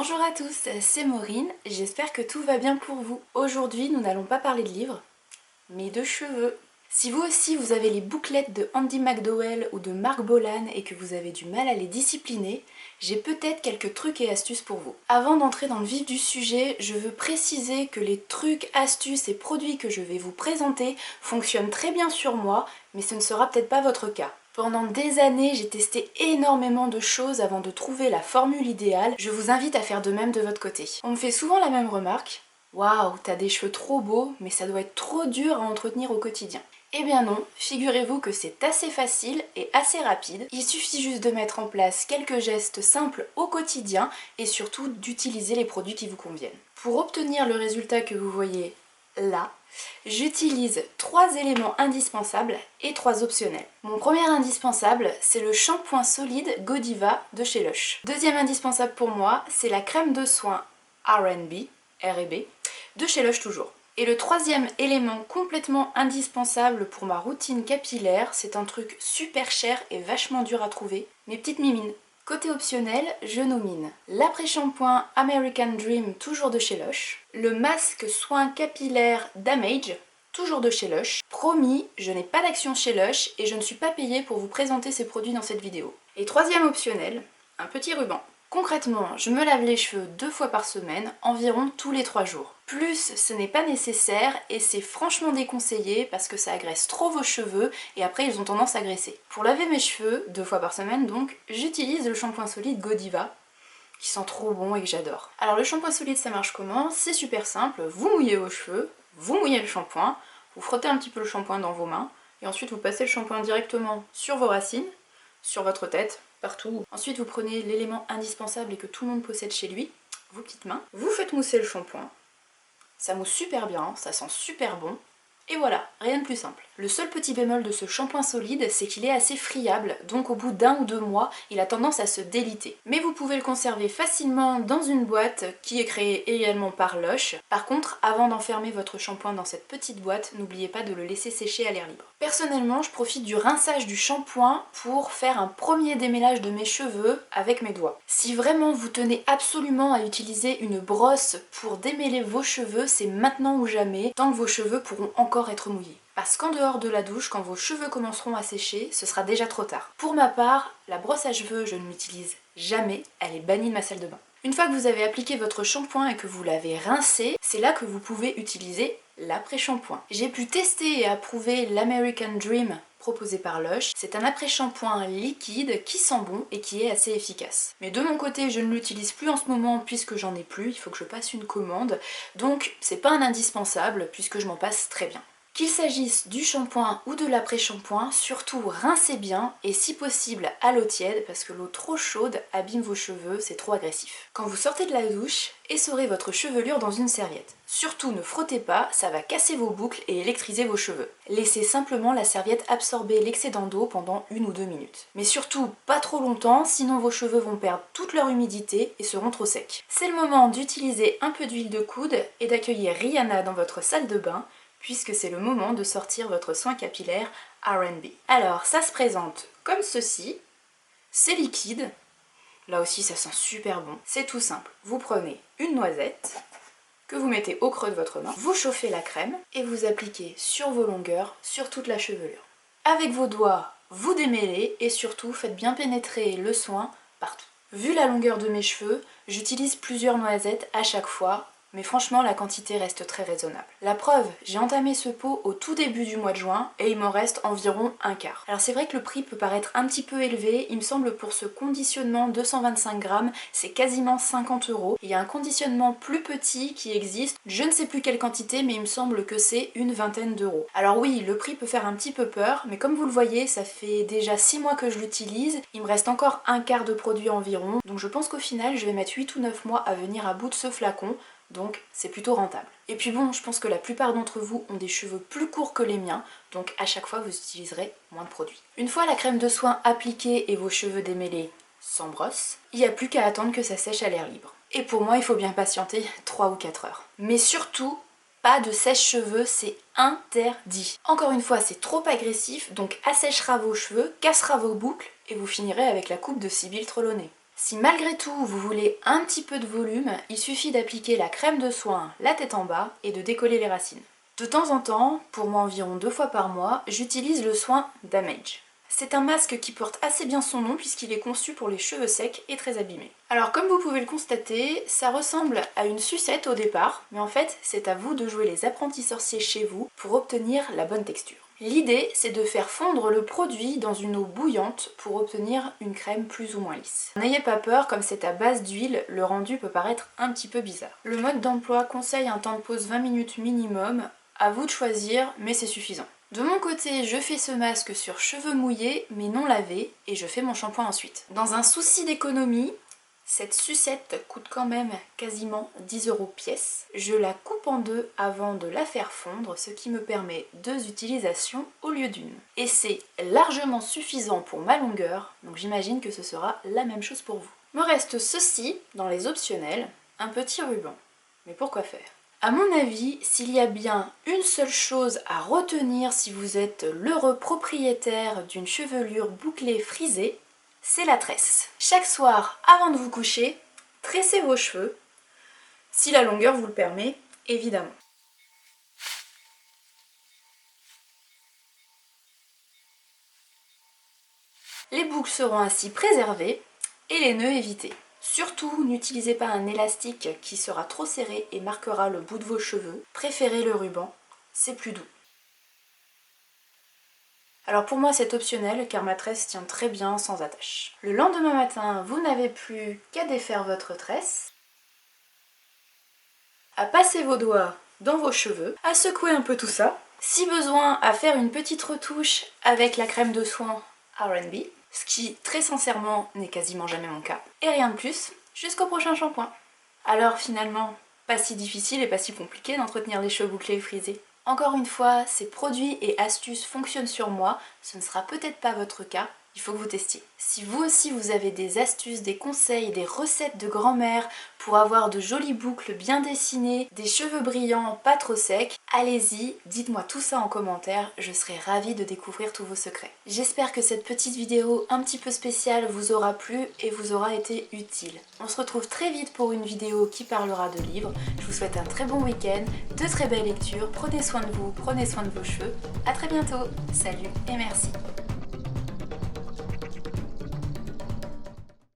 Bonjour à tous, c'est Maureen, j'espère que tout va bien pour vous. Aujourd'hui, nous n'allons pas parler de livres, mais de cheveux. Si vous aussi vous avez les bouclettes de Andy McDowell ou de Marc Bolan et que vous avez du mal à les discipliner, j'ai peut-être quelques trucs et astuces pour vous. Avant d'entrer dans le vif du sujet, je veux préciser que les trucs, astuces et produits que je vais vous présenter fonctionnent très bien sur moi, mais ce ne sera peut-être pas votre cas. Pendant des années, j'ai testé énormément de choses avant de trouver la formule idéale. Je vous invite à faire de même de votre côté. On me fait souvent la même remarque. Waouh, t'as des cheveux trop beaux, mais ça doit être trop dur à entretenir au quotidien. Eh bien non, figurez-vous que c'est assez facile et assez rapide. Il suffit juste de mettre en place quelques gestes simples au quotidien et surtout d'utiliser les produits qui vous conviennent. Pour obtenir le résultat que vous voyez là, j'utilise 3 éléments indispensables et 3 optionnels. Mon premier indispensable, c'est le shampoing solide Godiva de chez Lush. Deuxième indispensable pour moi, c'est la crème de soin R&B, R&B, de chez Lush toujours. Et le troisième élément complètement indispensable pour ma routine capillaire, c'est un truc super cher et vachement dur à trouver, mes petites mimines. Côté optionnel, je nomine l'après-shampoing American Dream, toujours de chez Lush, le masque soin capillaire Damage, toujours de chez Lush. Promis, je n'ai pas d'action chez Lush et je ne suis pas payée pour vous présenter ces produits dans cette vidéo. Et troisième optionnel, un petit ruban. Concrètement, je me lave les cheveux 2 fois par semaine, environ tous les 3 jours. Plus, ce n'est pas nécessaire et c'est franchement déconseillé parce que ça agresse trop vos cheveux et après ils ont tendance à graisser. Pour laver mes cheveux, 2 fois par semaine donc, j'utilise le shampoing solide Godiva, qui sent trop bon et que j'adore. Alors le shampoing solide, ça marche comment? C'est super simple, vous mouillez vos cheveux, vous mouillez le shampoing, vous frottez un petit peu le shampoing dans vos mains et ensuite vous passez le shampoing directement sur vos racines, sur votre tête, partout. Ensuite vous prenez l'élément indispensable et que tout le monde possède chez lui, vos petites mains, vous faites mousser le shampoing, ça mousse super bien, ça sent super bon, et voilà, rien de plus simple. Le seul petit bémol de ce shampoing solide, c'est qu'il est assez friable, donc au bout d'1 ou 2 mois, il a tendance à se déliter. Mais vous pouvez le conserver facilement dans une boîte qui est créée également par Lush. Par contre, avant d'enfermer votre shampoing dans cette petite boîte, n'oubliez pas de le laisser sécher à l'air libre. Personnellement, je profite du rinçage du shampoing pour faire un premier démêlage de mes cheveux avec mes doigts. Si vraiment vous tenez absolument à utiliser une brosse pour démêler vos cheveux, c'est maintenant ou jamais, tant que vos cheveux pourront encore être mouillés. Parce qu'en dehors de la douche, quand vos cheveux commenceront à sécher, ce sera déjà trop tard. Pour ma part, la brosse à cheveux, je ne l'utilise jamais, elle est bannie de ma salle de bain. Une fois que vous avez appliqué votre shampoing et que vous l'avez rincé, c'est là que vous pouvez utiliser l'après-shampoing. J'ai pu tester et approuver l'American Dream proposé par Lush. C'est un après-shampoing liquide qui sent bon et qui est assez efficace. Mais de mon côté, je ne l'utilise plus en ce moment puisque j'en ai plus, il faut que je passe une commande. Donc c'est pas un indispensable puisque je m'en passe très bien. Qu'il s'agisse du shampoing ou de l'après-shampoing, surtout rincez bien et si possible à l'eau tiède parce que l'eau trop chaude abîme vos cheveux, c'est trop agressif. Quand vous sortez de la douche, essorez votre chevelure dans une serviette. Surtout ne frottez pas, ça va casser vos boucles et électriser vos cheveux. Laissez simplement la serviette absorber l'excédent d'eau pendant 1 ou 2 minutes. Mais surtout pas trop longtemps, sinon vos cheveux vont perdre toute leur humidité et seront trop secs. C'est le moment d'utiliser un peu d'huile de coude et d'accueillir Rihanna dans votre salle de bain puisque c'est le moment de sortir votre soin capillaire R&B. Alors ça se présente comme ceci, c'est liquide, là aussi ça sent super bon, c'est tout simple. Vous prenez une noisette que vous mettez au creux de votre main, vous chauffez la crème et vous appliquez sur vos longueurs, sur toute la chevelure. Avec vos doigts, vous démêlez et surtout faites bien pénétrer le soin partout. Vu la longueur de mes cheveux, j'utilise plusieurs noisettes à chaque fois, mais franchement la quantité reste très raisonnable. La preuve, j'ai entamé ce pot au tout début du mois de juin et il m'en reste environ un quart. Alors c'est vrai que le prix peut paraître un petit peu élevé, il me semble pour ce conditionnement 225 grammes, c'est quasiment 50 €. Il y a un conditionnement plus petit qui existe, je ne sais plus quelle quantité mais il me semble que c'est une vingtaine d'euros. Alors oui, le prix peut faire un petit peu peur, mais comme vous le voyez, ça fait déjà 6 mois que je l'utilise, il me reste encore un quart de produit environ, donc je pense qu'au final je vais mettre 8 ou 9 mois à venir à bout de ce flacon. Donc c'est plutôt rentable. Et puis bon, je pense que la plupart d'entre vous ont des cheveux plus courts que les miens, donc à chaque fois vous utiliserez moins de produits. Une fois la crème de soin appliquée et vos cheveux démêlés sans brosse, il n'y a plus qu'à attendre que ça sèche à l'air libre. Et pour moi, il faut bien patienter 3 ou 4 heures. Mais surtout, pas de sèche-cheveux, c'est interdit. Encore une fois, c'est trop agressif, donc assèchera vos cheveux, cassera vos boucles et vous finirez avec la coupe de Sibylle Trelawney. Si malgré tout vous voulez un petit peu de volume, il suffit d'appliquer la crème de soin la tête en bas et de décoller les racines. De temps en temps, pour moi environ 2 fois par mois, j'utilise le soin Damage. C'est un masque qui porte assez bien son nom puisqu'il est conçu pour les cheveux secs et très abîmés. Alors comme vous pouvez le constater, ça ressemble à une sucette au départ, mais en fait c'est à vous de jouer les apprentis sorciers chez vous pour obtenir la bonne texture. L'idée c'est de faire fondre le produit dans une eau bouillante pour obtenir une crème plus ou moins lisse. N'ayez pas peur, comme c'est à base d'huile, le rendu peut paraître un petit peu bizarre. Le mode d'emploi conseille un temps de pause 20 minutes minimum, à vous de choisir mais c'est suffisant. De mon côté, je fais ce masque sur cheveux mouillés mais non lavés et je fais mon shampoing ensuite. Dans un souci d'économie, cette sucette coûte quand même quasiment 10 € pièce. Je la coupe en deux avant de la faire fondre, ce qui me permet 2 utilisations au lieu d'une. Et c'est largement suffisant pour ma longueur, donc j'imagine que ce sera la même chose pour vous. Me reste ceci, dans les optionnels, un petit ruban. Mais pourquoi faire ? À mon avis, s'il y a bien une seule chose à retenir si vous êtes l'heureux propriétaire d'une chevelure bouclée frisée, c'est la tresse. Chaque soir, avant de vous coucher, tressez vos cheveux, si la longueur vous le permet, évidemment. Les boucles seront ainsi préservées et les nœuds évités. Surtout, n'utilisez pas un élastique qui sera trop serré et marquera le bout de vos cheveux. Préférez le ruban, c'est plus doux. Alors pour moi c'est optionnel car ma tresse tient très bien sans attache. Le lendemain matin, vous n'avez plus qu'à défaire votre tresse, à passer vos doigts dans vos cheveux, à secouer un peu tout ça. Si besoin, à faire une petite retouche avec la crème de soin R&B. Ce qui, très sincèrement, n'est quasiment jamais mon cas. Et rien de plus, jusqu'au prochain shampoing. Alors finalement, pas si difficile et pas si compliqué d'entretenir les cheveux bouclés et frisés. Encore une fois, ces produits et astuces fonctionnent sur moi, ce ne sera peut-être pas votre cas, il faut que vous testiez. Si vous aussi vous avez des astuces, des conseils, des recettes de grand-mère pour avoir de jolies boucles bien dessinées, des cheveux brillants, pas trop secs, allez-y, dites-moi tout ça en commentaire, je serai ravie de découvrir tous vos secrets. J'espère que cette petite vidéo un petit peu spéciale vous aura plu et vous aura été utile. On se retrouve très vite pour une vidéo qui parlera de livres. Je vous souhaite un très bon week-end, de très belles lectures, prenez soin de vous, prenez soin de vos cheveux. A très bientôt, salut et merci.